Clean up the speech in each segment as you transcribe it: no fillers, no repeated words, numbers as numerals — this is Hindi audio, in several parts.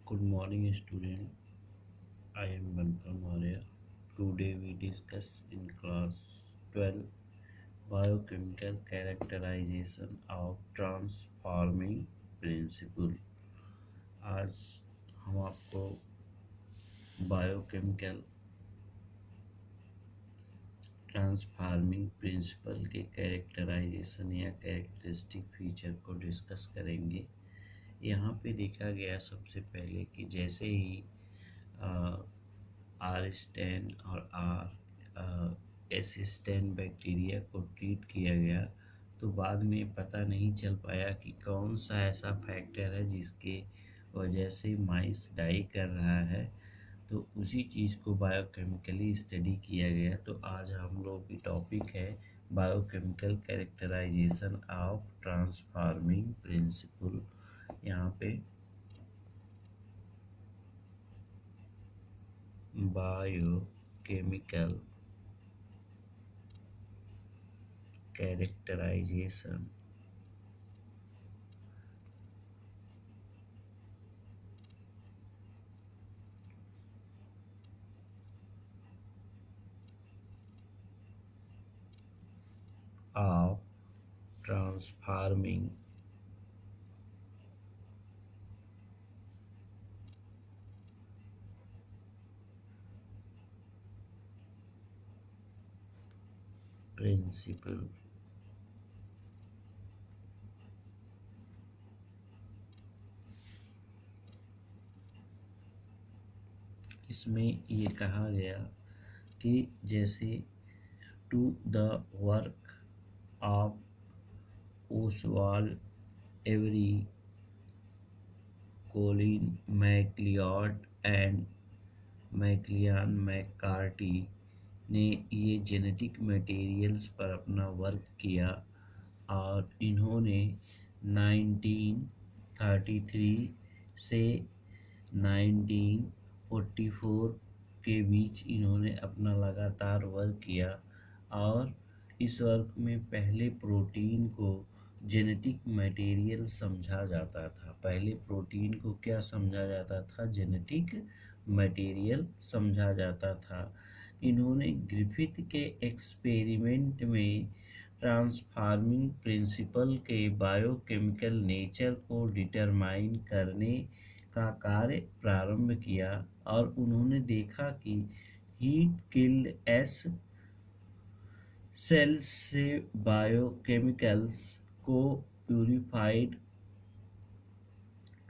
Good morning, student. I am Banpal Maurya. Today we discuss in class 12 biochemical characterization of transforming principle. आज हम आपको बायोकेमिकल ट्रांसफार्मिंग प्रिंसिपल के कैरेक्टराइजेशन या कैरेक्टरिस्टिक फीचर को डिस्कस करेंगे। यहाँ पे देखा गया सबसे पहले कि जैसे ही आर स्टेन और एस स्टेन बैक्टीरिया को ट्रीट किया गया तो बाद में पता नहीं चल पाया कि कौन सा ऐसा फैक्टर है जिसके वजह से माइस डाई कर रहा है। तो उसी चीज़ को बायोकेमिकली स्टडी किया गया। तो आज हम लोग की टॉपिक है biochemical characterisation of transforming principle. यहाँ पे biochemical characterisation of transforming principle। इसमें ये कहा गया कि जैसे to the work of Oswald Avery, Colin MacLeod and Maclyn McCarty ने ये जेनेटिक मटेरियल्स पर अपना वर्क किया और इन्होंने 1933 से 1944 के बीच इन्होंने अपना लगातार वर्क किया और इस वर्क में पहले प्रोटीन को जेनेटिक मटेरियल समझा जाता था। पहले प्रोटीन को क्या समझा जाता था? जेनेटिक मटेरियल समझा जाता था। इन्होंने ग्रिफिथ के एक्सपेरिमेंट में ट्रांसफार्मिंग प्रिंसिपल के बायोकेमिकल नेचर को डिटरमाइन करने का कार्य प्रारंभ किया और उन्होंने देखा कि हीट किल्ड एस सेल्स से बायोकेमिकल्स को प्यूरिफाइड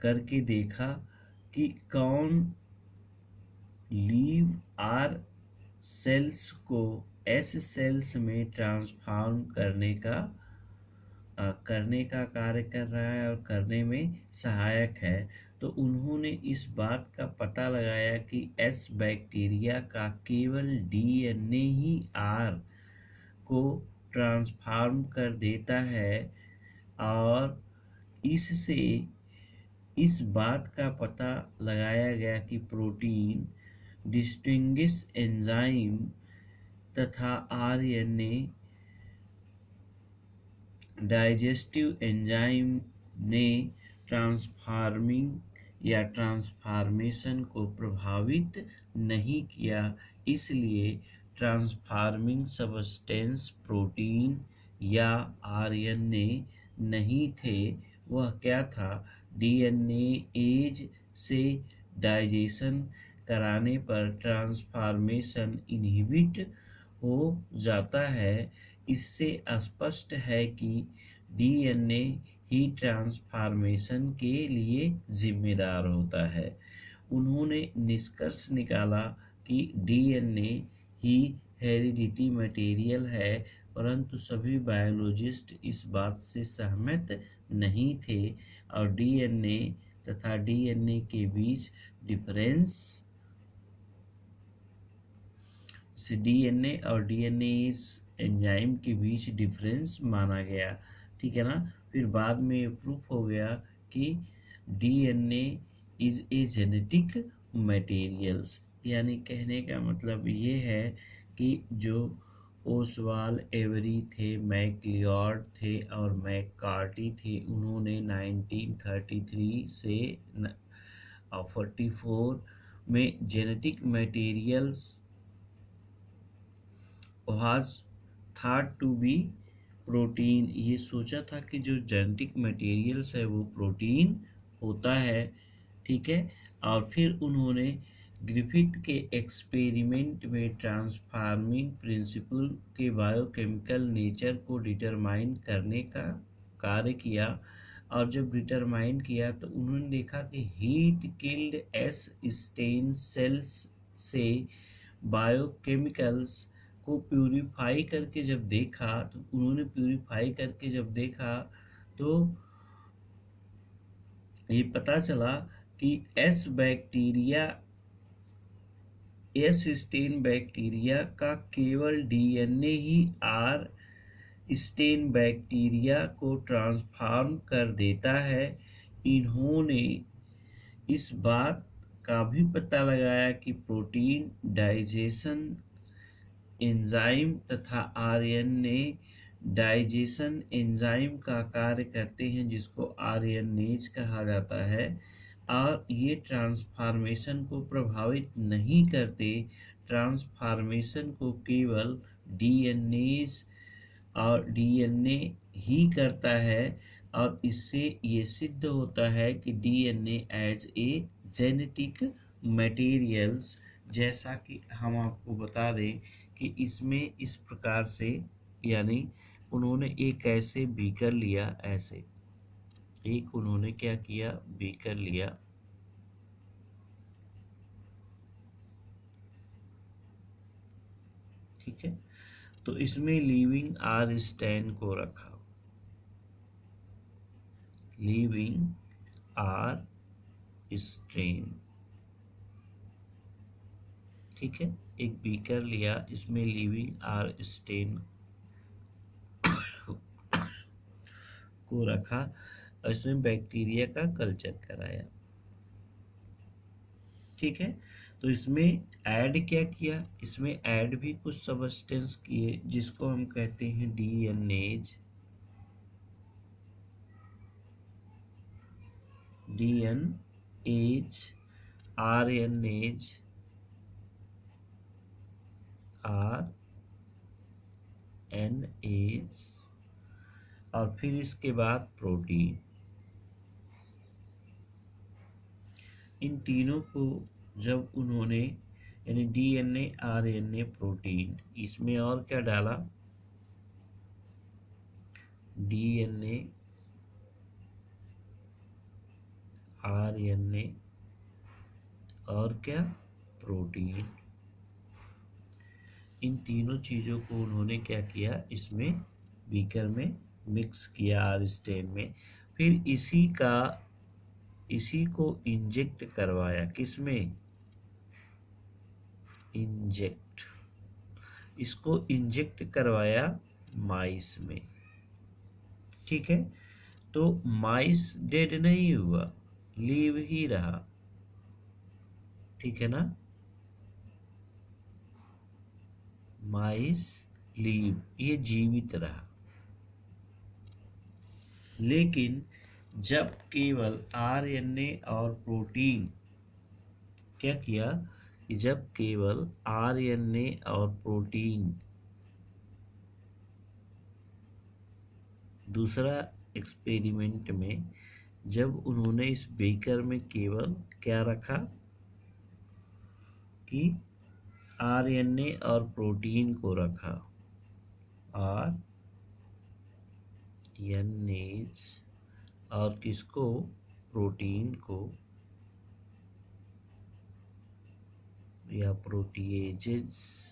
करके देखा कि कौन लीव आर सेल्स को एस सेल्स में ट्रांसफॉर्म करने का कार्य कर रहा है और करने में सहायक है। तो उन्होंने इस बात का पता लगाया कि एस बैक्टीरिया का केवल डीएनए ही आर को ट्रांसफॉर्म कर देता है और इससे इस बात का पता लगाया गया कि प्रोटीन डिस्टिंग्विश एंजाइम तथा आरएनए डाइजेस्टिव एंजाइम ने ट्रांसफार्मिंग या ट्रांसफॉर्मेशन को प्रभावित नहीं किया। इसलिए ट्रांसफार्मिंग सबस्टेंस प्रोटीन या आरएनए नहीं थे, वह क्या था? डीएनए एज से डाइजेशन कराने पर ट्रांसफॉर्मेशन इनहिबिट हो जाता है। इससे स्पष्ट है कि डीएनए ही ट्रांसफॉर्मेशन के लिए जिम्मेदार होता है। उन्होंने निष्कर्ष निकाला कि डीएनए ही हेरिडिटी मटेरियल है, परंतु सभी बायोलॉजिस्ट इस बात से सहमत नहीं थे और डीएनए तथा डीएनए के बीच डिफरेंस डीएनए और डीएनए एंजाइम के बीच डिफरेंस माना गया। ठीक है ना। फिर बाद में प्रूफ हो गया कि DNA is a genetic materials, यानी कहने का मतलब ये है कि जो ओसवाल एवरी थे, मैक्लियॉड थे और मैककार्टी थे, उन्होंने 1933 से और 44 में genetic materials was thought to be protein, ये सोचा था कि जो जेनेटिक मटेरियल्स है वो प्रोटीन होता है। ठीक है। और फिर उन्होंने ग्रिफिथ के एक्सपेरिमेंट में ट्रांसफार्मिंग प्रिंसिपल के बायोकेमिकल नेचर को डिटरमाइन करने का कार्य किया। और जब डिटरमाइन किया तो उन्होंने देखा कि heat killed S strain cells से बायोकेमिकल्स को प्यूरिफाई करके जब देखा, तो उन्होंने प्यूरिफाई करके जब देखा तो ये पता चला कि एस स्टेन बैक्टीरिया का केवल डीएनए ही आर स्टेन बैक्टीरिया को ट्रांसफॉर्म कर देता है। इन्होंने इस बात का भी पता लगाया कि प्रोटीन डाइजेशन एंजाइम तथा आरएनए डाइजेशन एंजाइम का कार्य करते हैं, जिसको आरएनएज कहा जाता है। और ये ट्रांसफॉर्मेशन को प्रभावित नहीं करते, ट्रांसफॉर्मेशन को केवल डीएनएज और डीएनए ही करता है। और इससे ये सिद्ध होता है कि DNA as a genetic materials, जैसा कि हम आपको बता दें कि इसमें इस प्रकार से, यानी उन्होंने एक ऐसे बीकर लिया, ऐसे एक उन्होंने क्या किया, बीकर लिया। ठीक है। तो इसमें लिविंग आर स्टेन को रखा, लिविंग आर स्टेन। ठीक है। एक बीकर लिया, इसमें लिविंग आर स्टेन को रखा और इसमें बैक्टीरिया का कल्चर कराया। ठीक है। तो इसमें ऐड क्या किया, इसमें ऐड भी कुछ सबस्टेंस किए, जिसको हम कहते हैं डीएनएज, आरएनएज, और फिर इसके बाद प्रोटीन। इन तीनों को जब उन्होंने, यानी डीएनए आरएनए प्रोटीन, इसमें और क्या डाला, डीएनए आरएनए और क्या, प्रोटीन। इन तीनों चीज़ों को उन्होंने क्या किया, इसमें बीकर में मिक्स किया, आर स्टेन में। फिर इसी को इंजेक्ट करवाया, किसमें, इंजेक्ट, इसको इंजेक्ट करवाया माइस में। ठीक है। तो माइस डेड नहीं हुआ, लीव ही रहा। ठीक है ना, माइस लीव, ये जीवित रहा। लेकिन जब केवल आरएनए और प्रोटीन, क्या किया कि जब केवल आरएनए और प्रोटीन, दूसरा एक्सपेरिमेंट में जब उन्होंने इस बीकर में केवल क्या रखा कि आरएनए और प्रोटीन को रखा, आरएनएज और किसको, प्रोटीन को या प्रोटीएजेस,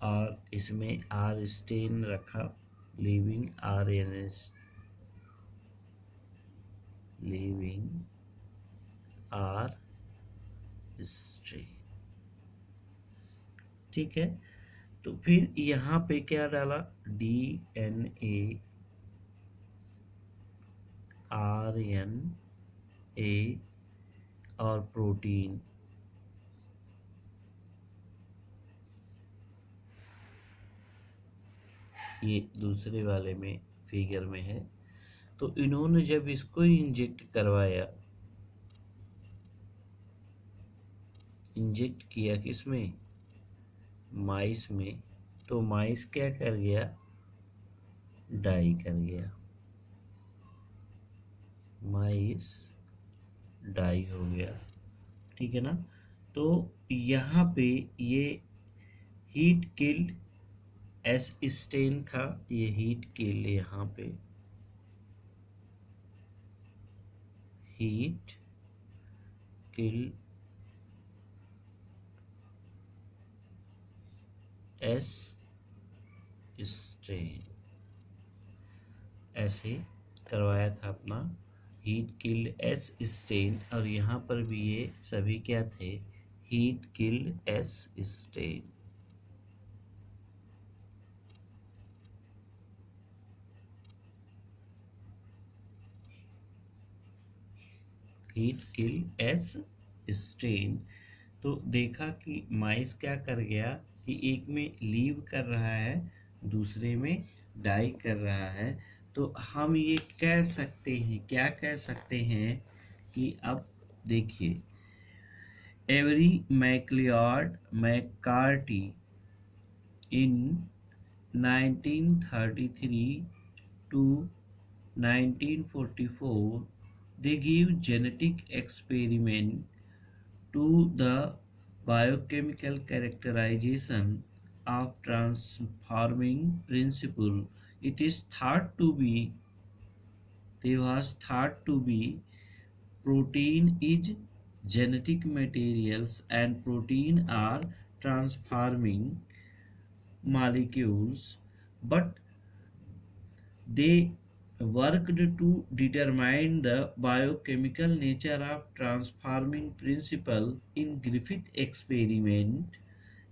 और इसमें आर स्टेन रखा, living RNase, living R strain. ठीक है। तो फिर यहाँ पे क्या डाला, डीएनए आरएनए और प्रोटीन, ये दूसरे वाले में फिगर में है। तो इन्होंने जब इसको इंजेक्ट करवाया, इंजेक्ट किया किसमें, माइस में, तो माइस क्या कर गया, डाई कर गया, माइस डाई हो गया, ठीक है ना। तो यहाँ पे ये हीट किल्ड एस स्टेन था, ये हीट किल्ड, यहाँ पे हीट किल्ड एस स्टेन, ऐसे करवाया था अपना हीट किल्ड एस स्टेन। और यहाँ पर भी ये सभी क्या थे, heat killed S strain. Heat killed S strain. तो देखा कि माइस क्या कर गया कि एक में लीव कर रहा है, दूसरे में डाई कर रहा है। तो हम ये कह सकते हैं, क्या कह सकते हैं कि अब देखिए, every मैक्लियॉड McCarthy in 1933 to 1944 they give genetic experiment to the biochemical characterization of transforming principle. It is thought to be, they was thought to be, protein is genetic materials and protein are transforming molecules, but they worked to determine the biochemical nature of transforming principle. In Griffith experiment,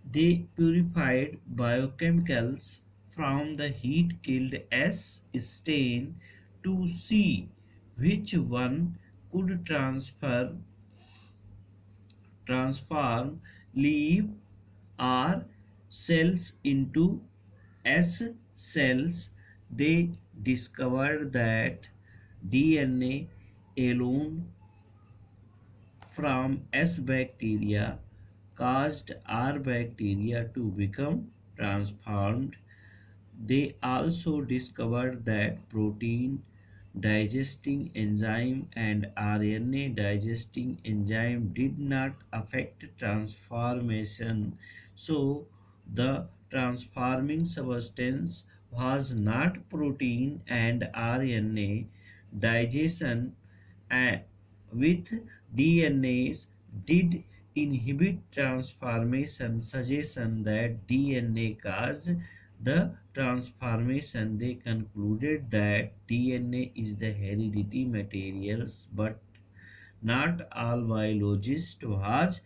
they purified biochemicals from the heat killed S stain to see which one could transform leaf or cells into S cells. They discovered that DNA alone from S bacteria caused R bacteria to become transformed. They also discovered that protein digesting enzyme and RNA digesting enzyme did not affect transformation. So the transforming substance was not protein and RNA digestion, and with DNAs did inhibit transformation, suggestion that DNA caused the transformation. They concluded that DNA is the heredity materials, but not all biologists was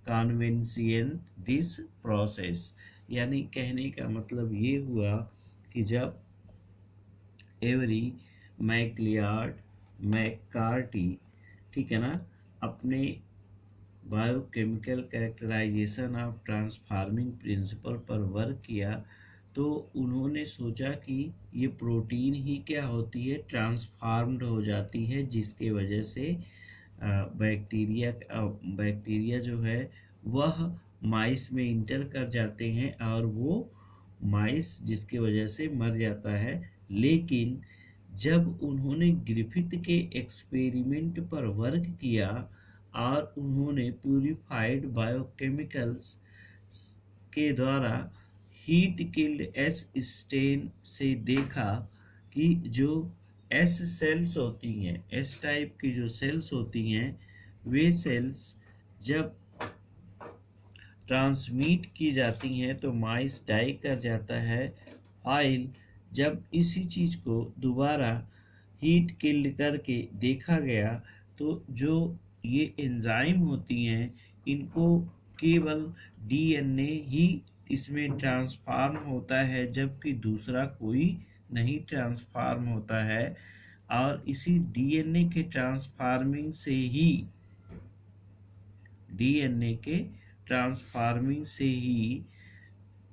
convincing this process. यानी कहने का मतलब ये हुआ कि जब एवरी मैक्लियार्ड मैककार्टी, ठीक है ना, अपने biochemical characterisation of transforming principle पर वर्क किया, तो उन्होंने सोचा कि ये प्रोटीन ही क्या होती है, ट्रांसफार्म्ड हो जाती है, जिसके वजह से बैक्टीरिया जो है वह माइस में इंटर कर जाते हैं और वो माइस जिसकी वजह से मर जाता है। लेकिन जब उन्होंने ग्रिफिथ के एक्सपेरिमेंट पर वर्क किया और उन्होंने प्यूरिफाइड बायोकेमिकल्स के द्वारा हीट किल्ड एस स्टेन से देखा कि जो एस सेल्स होती हैं, एस टाइप की जो सेल्स होती हैं, वे सेल्स जब ट्रांसमिट की जाती हैं तो माइस डाई कर जाता है। फाइल जब इसी चीज़ को दोबारा हीट किल्ड करके देखा गया तो जो ये एंजाइम होती हैं इनको केवल डीएनए ही इसमें ट्रांसफॉर्म होता है, जबकि दूसरा कोई नहीं ट्रांसफॉर्म होता है। और इसी डीएनए के ट्रांसफॉर्मिंग से ही, डीएनए के ट्रांसफॉर्मिंग से ही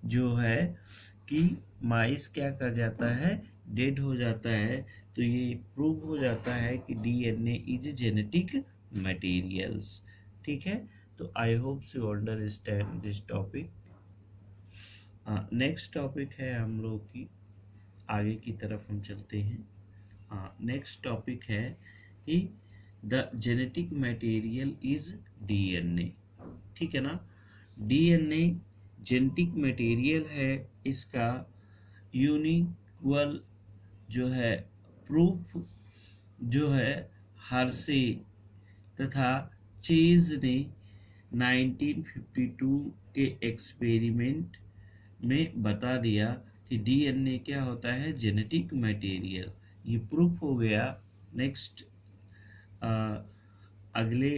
जो है कि माइस क्या कर जाता है, डेड हो जाता है। तो ये प्रूव हो जाता है कि डीएनए इज जेनेटिक मटेरियल्स। ठीक है, तो I hope you understand this topic. Next topic है हम लोग की, आगे की तरफ हम चलते हैं। नेक्स्ट टॉपिक है कि the genetic material is DNA. ठीक है ना, डीएनए जेनेटिक मटेरियल है। इसका यूनिवर्सल जो है प्रूफ जो है हर्शे तथा चेज ने 1952 के एक्सपेरिमेंट में बता दिया कि डीएनए क्या होता है, जेनेटिक मटेरियल। ये प्रूफ हो गया। नेक्स्ट अगले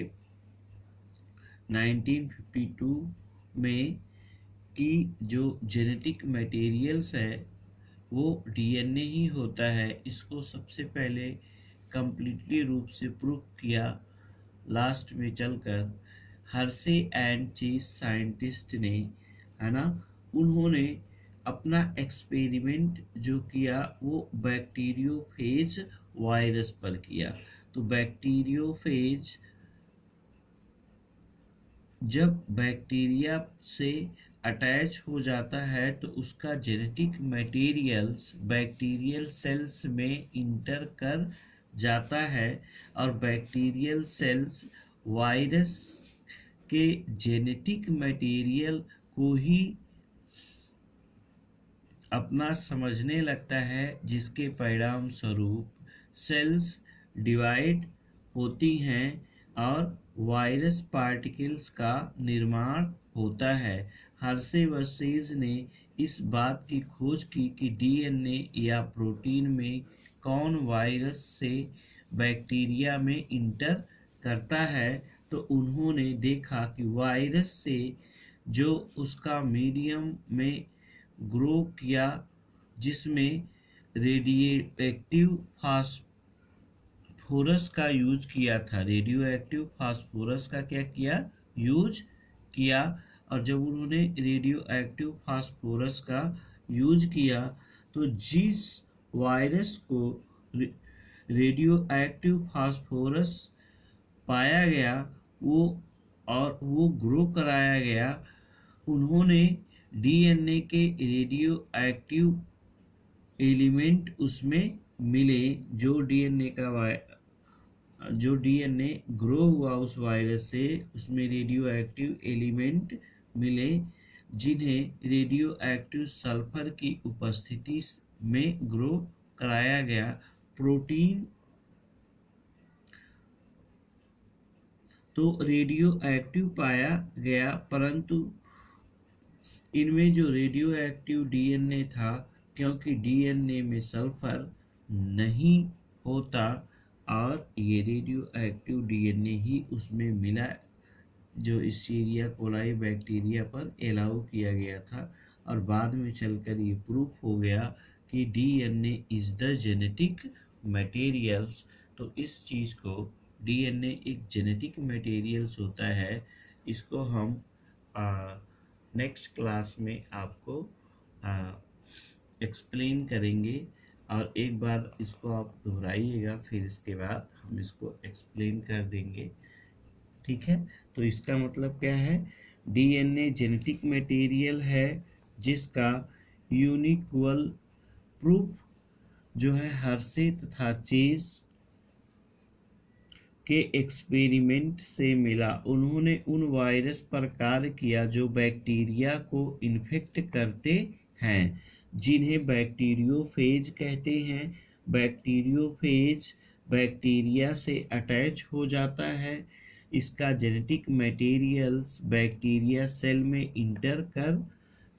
1952 में कि जो जेनेटिक मटेरियल्स है वो डीएनए ही होता है। इसको सबसे पहले कंप्लीटली रूप से प्रूफ किया लास्ट में चलकर हर्शे एंड चेज साइंटिस्ट ने, है ना। उन्होंने अपना एक्सपेरिमेंट जो किया वो बैक्टीरियोफेज वायरस पर किया। तो बैक्टीरियोफेज जब बैक्टीरिया से अटैच हो जाता है तो उसका जेनेटिक मटेरियल्स बैक्टीरियल सेल्स में इंटर कर जाता है और बैक्टीरियल सेल्स वायरस के जेनेटिक मटेरियल को ही अपना समझने लगता है, जिसके परिणाम स्वरूप सेल्स डिवाइड होती हैं और वायरस पार्टिकल्स का निर्माण होता है। हर्शे व चेज ने इस बात की खोज की कि डीएनए या प्रोटीन में कौन वायरस से बैक्टीरिया में इंटर करता है। तो उन्होंने देखा कि वायरस से जो उसका मीडियम में ग्रो किया, जिसमें रेडियो फास्फोरस का यूज किया था, रेडियो एक्टिव फास्फोरस का क्या किया, यूज किया। और जब उन्होंने रेडियो एक्टिव फास्फोरस का यूज किया तो जिस वायरस को रेडियो एक्टिव फास्फोरस पाया गया वो ग्रो कराया गया, उन्होंने डीएनए के रेडियो एक्टिव एलिमेंट उसमें मिले। जो डीएनए ग्रो हुआ उस वायरस से, उसमें रेडियो एक्टिव एलिमेंट मिले, जिन्हें रेडियो एक्टिव सल्फर की उपस्थिति में ग्रो कराया गया। प्रोटीन तो रेडियो एक्टिव पाया गया, परंतु इनमें जो रेडियो एक्टिव डीएनए था, क्योंकि डीएनए में सल्फर नहीं होता और ये रेडियो एक्टिव डीएनए ही उसमें मिला, जो इस्चेरिया कोलाई बैक्टीरिया पर एलाउ किया गया था। और बाद में चलकर ये प्रूफ हो गया कि DNA is the genetic materials. तो इस चीज़ को डीएनए एक जेनेटिक मटेरियल्स होता है। इसको हम नेक्स्ट क्लास में आपको एक्सप्लेन करेंगे, और एक बार इसको आप दोहराइएगा, फिर इसके बाद हम इसको एक्सप्लेन कर देंगे। ठीक है, तो इसका मतलब क्या है, डीएनए जेनेटिक मटेरियल है जिसका यूनिक्वल प्रूफ जो है हर्शे तथा चेज के एक्सपेरिमेंट से मिला। उन्होंने उन वायरस पर कार्य किया जो बैक्टीरिया को इन्फेक्ट करते हैं, जिन्हें बैक्टीरियोफेज कहते हैं। बैक्टीरियोफेज बैक्टीरिया से अटैच हो जाता है। इसका जेनेटिक मटेरियल्स बैक्टीरिया सेल में इंटर कर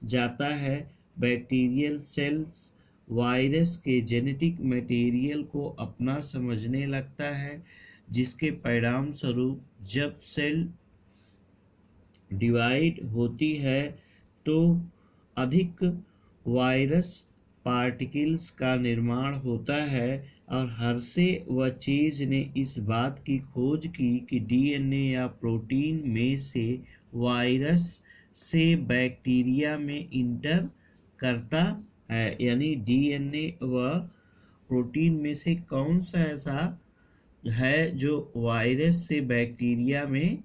जाता है। बैक्टीरियल सेल्स वायरस के जेनेटिक मटेरियल को अपना समझने लगता है, जिसके परिणाम स्वरूप जब सेल डिवाइड होती है तो अधिक वायरस पार्टिकल्स का निर्माण होता है। और हर्शे व चेज ने इस बात की खोज की कि डीएनए या प्रोटीन में से वायरस से बैक्टीरिया में इंटर करता है, यानी डीएनए व प्रोटीन में से कौन सा ऐसा है जो वायरस से बैक्टीरिया में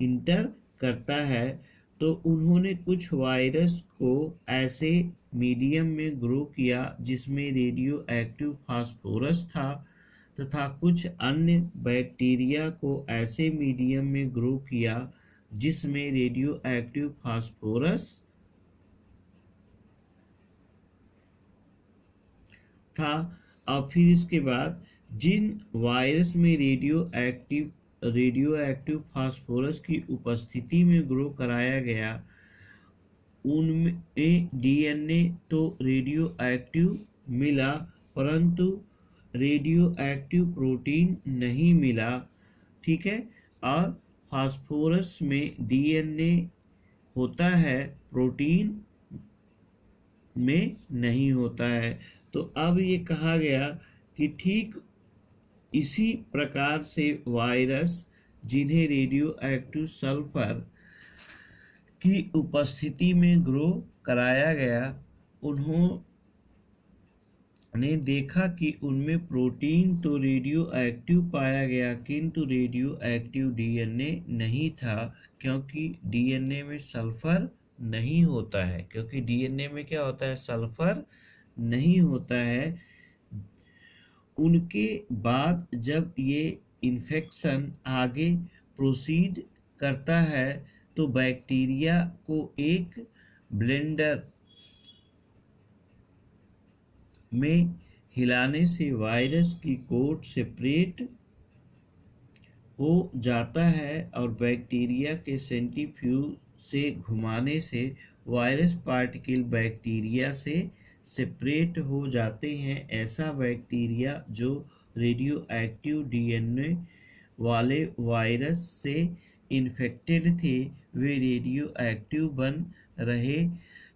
इंटर करता है। तो उन्होंने कुछ वायरस को ऐसे मीडियम में ग्रो किया जिसमें रेडियो एक्टिव फास्फोरस था, तथा कुछ अन्य बैक्टीरिया को ऐसे मीडियम में ग्रो किया जिसमें रेडियो एक्टिव फास्फोरस था। और फिर इसके बाद जिन वायरस में रेडियो एक्टिव फास्फोरस की उपस्थिति में ग्रो कराया गया उनमें डीएनए तो रेडियो एक्टिव मिला, परंतु रेडियो एक्टिव प्रोटीन नहीं मिला। ठीक है, और फास्फोरस में डीएनए होता है, प्रोटीन में नहीं होता है। तो अब ये कहा गया कि ठीक इसी प्रकार से वायरस जिन्हें रेडियो एक्टिव सल्फर की उपस्थिति में ग्रो कराया गया, उन्होंने देखा कि उनमें प्रोटीन तो रेडियो एक्टिव पाया गया किंतु रेडियो एक्टिव डीएनए नहीं था, क्योंकि डीएनए में सल्फर नहीं होता है, क्योंकि डीएनए में क्या होता है, सल्फर नहीं होता है। उनके बाद जब ये इन्फेक्शन आगे प्रोसीड करता है तो बैक्टीरिया को एक ब्लेंडर में हिलाने से वायरस की कोट सेपरेट हो जाता है और बैक्टीरिया के सेंट्रीफ्यूज से घुमाने से वायरस पार्टिकल बैक्टीरिया से सेपरेट हो जाते हैं। ऐसा बैक्टीरिया जो रेडियो एक्टिव डीएनए वाले वायरस से इन्फेक्टेड थे वे रेडियो एक्टिव बन रहे।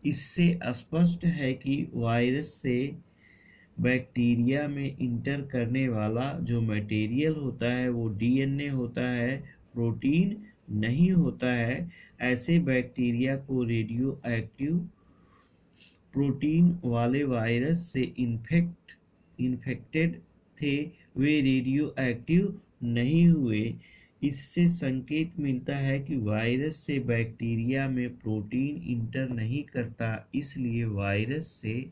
इससे स्पष्ट है कि वायरस से बैक्टीरिया में इंटर करने वाला जो मटेरियल होता है वो डीएनए होता है, प्रोटीन नहीं होता है। ऐसे बैक्टीरिया को रेडियो एक्टिव प्रोटीन वाले वायरस से इन्फेक्टेड थे, वे रेडियो एक्टिव नहीं हुए। इससे संकेत मिलता है कि वायरस से बैक्टीरिया में प्रोटीन इंटर नहीं करता, इसलिए वायरस से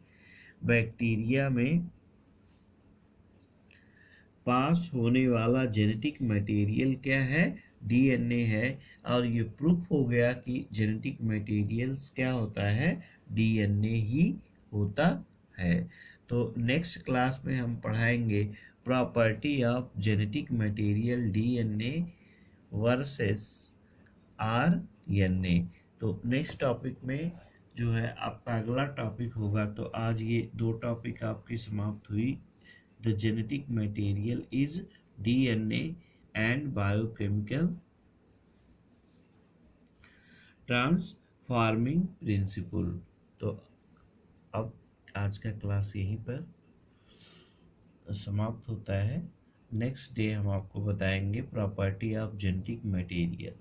बैक्टीरिया में पास होने वाला जेनेटिक मटेरियल क्या है, डीएनए है। और ये प्रूफ हो गया कि जेनेटिक मटेरियल्स क्या होता है, डीएनए ही होता है। तो नेक्स्ट क्लास में हम पढ़ाएंगे property of genetic material DNA versus RNA. तो नेक्स्ट टॉपिक में जो है आपका अगला टॉपिक होगा। तो आज ये दो टॉपिक आपकी समाप्त हुई। The genetic material is DNA and biochemical transforming principle। तो अब आज का क्लास यहीं पर समाप्त होता है। नेक्स्ट डे हम आपको बताएंगे प्रॉपर्टी ऑफ जेनेटिक मटेरियल।